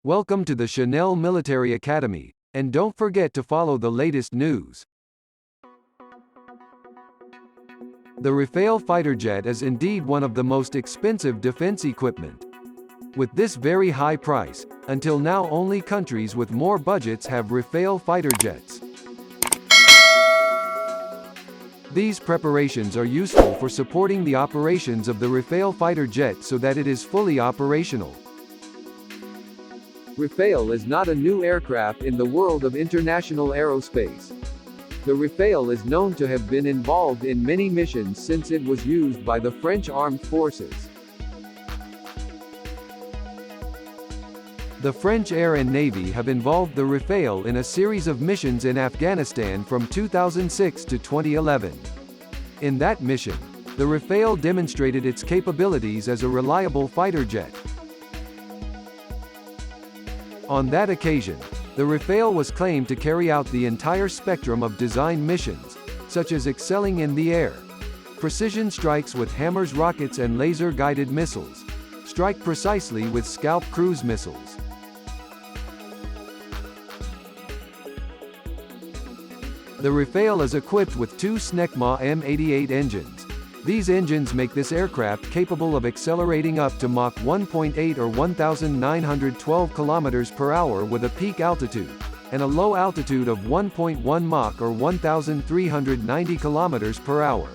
Welcome to the Chanel Military Academy, and don't forget to follow the latest news. The Rafale fighter jet is indeed one of the most expensive defense equipment. With this very high price, until now only countries with more budgets have Rafale fighter jets. These preparations are useful for supporting the operations of the Rafale fighter jet so that it is fully operational. Rafale is not a new aircraft in the world of international aerospace. The Rafale is known to have been involved in many missions since it was used by the French armed forces. The French Air and Navy have involved the Rafale in a series of missions in Afghanistan from 2006 to 2011. In that mission, the Rafale demonstrated its capabilities as a reliable fighter jet. On that occasion, the Rafale was claimed to carry out the entire spectrum of design missions, such as excelling in the air, precision strikes with HIMARS rockets and laser-guided missiles, strike precisely with Scalp cruise missiles. The Rafale is equipped with two Snecma M88 engines. These engines make this aircraft capable of accelerating up to Mach 1.8 or 1,912 km per hour with a peak altitude, and a low altitude of 1.1 Mach or 1,390 km per hour.